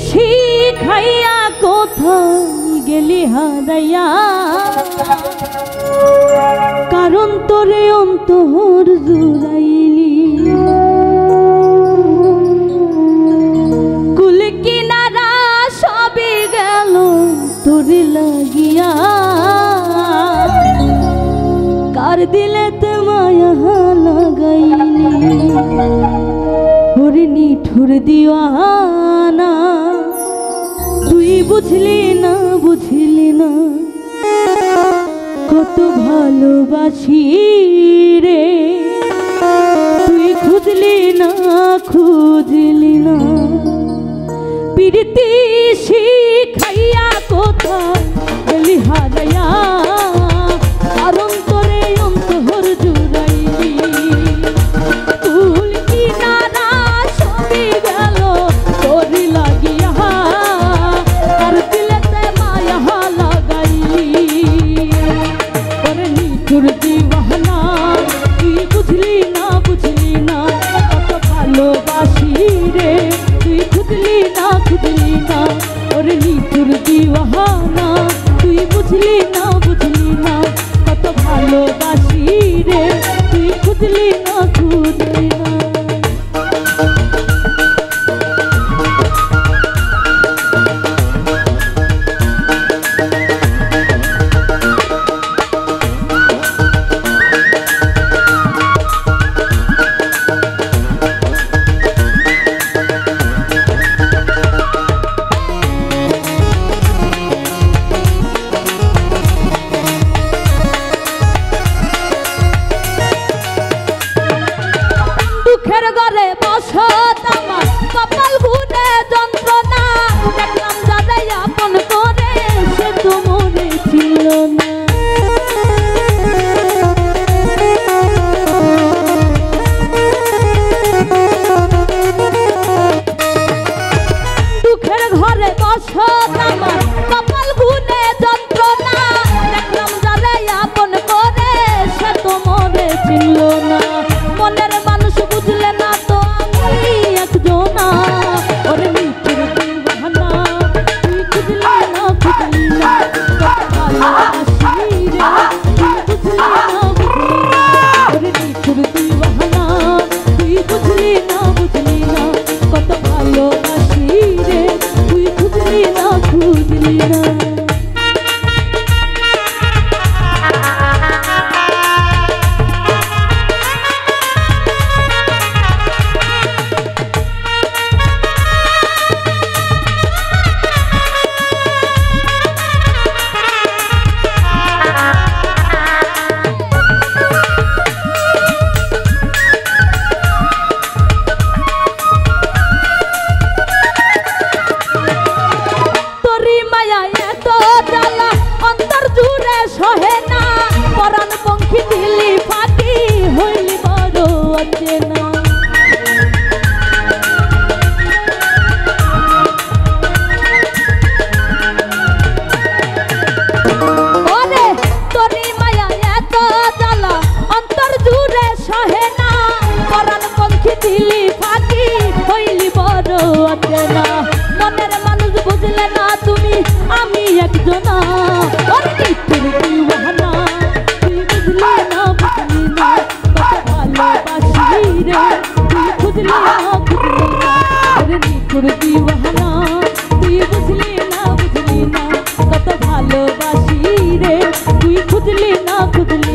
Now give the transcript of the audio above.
শিখাইয়া কোথায় গেলি হারাইয়া, কারণ তোরে অন্তর জুড়াইলি। কুল কিনারা সবই গেল তোরে লাগিয়া, কার দিলেতে মায়া লাগাইলি। ওরে নিঠুর দিওয়ানা তুই বুঝলি না, বুঝলি না কত ভালোবাসি রে। তুই খুঁজলি না, খুঁজলি না প্রীতি শিখাইয়া কোথায় গেলি হারাইয়া, কারণ তোরে অন্তর জুড়াইলি। কুল কিনারা সবই গেল তোরে লাগিয়া, কার দিলেতে মায়া লাগাইলি। ওরে নিঠুর দিওয়ানা তুই বুঝলি না, বুঝলি না কত ভালোবাসি রে। তুই খুঁজলি না, খুঁজলি না ওরে নিঠুর দিওয়ানা তুই বুঝলি না, বুঝলি না কত ভালোবাসি রে। তুই খুঁজলি না, খুঁজলি না। দুঃখের ঘরে বসত আমার কপাল ঘুরে যন্ত্রণা, দেখলাম যাদের আপন করে সে তো মরে ছিল না। দুঃখের ঘরে বসত আমার কপাল ঘুরে যন্ত্রণা, দেখলাম যাদের আপন করে সে তো মরে ছিল না। মনের মানুষ বুঝলে না তো আমি একজনা, ওরে নিঠুর দিওয়ানা তুই খুঁজলি না, খুঁজলি না কত ভালোবাসি রে। তুই বুঝলি না, বুঝলি না ওরে নিঠুর দিওয়ানা তুই বুঝলি না, বুঝলি না কত ভালোবাসি রে। তুই খুঁজলি না, খুঁজলি না। সহে না পরাণ পঙ্খী দিলি ফাটি হইলি বড় অচেনা। ওরে তোরি মায়া এত জ্বালা অন্তর জুড়ে সহে না, পরাণ পঙ্খী দিলি ফাটি হইলি বড় অচেনা। মনের মানুষ বুঝলে না তুমি আমি একজনা, ওরে নিঠুর দিওয়ানা তুই বুঝলি না, বুঝলি না কত ভালোবাসি রে। তুই খুঁজলি না, খুঁজলি না ওরে নিঠুর দিওয়ানা তুই বুঝলি না, বুঝলি না কত ভালোবাসি রে। তুই খুঁজলি না, খুঁজলি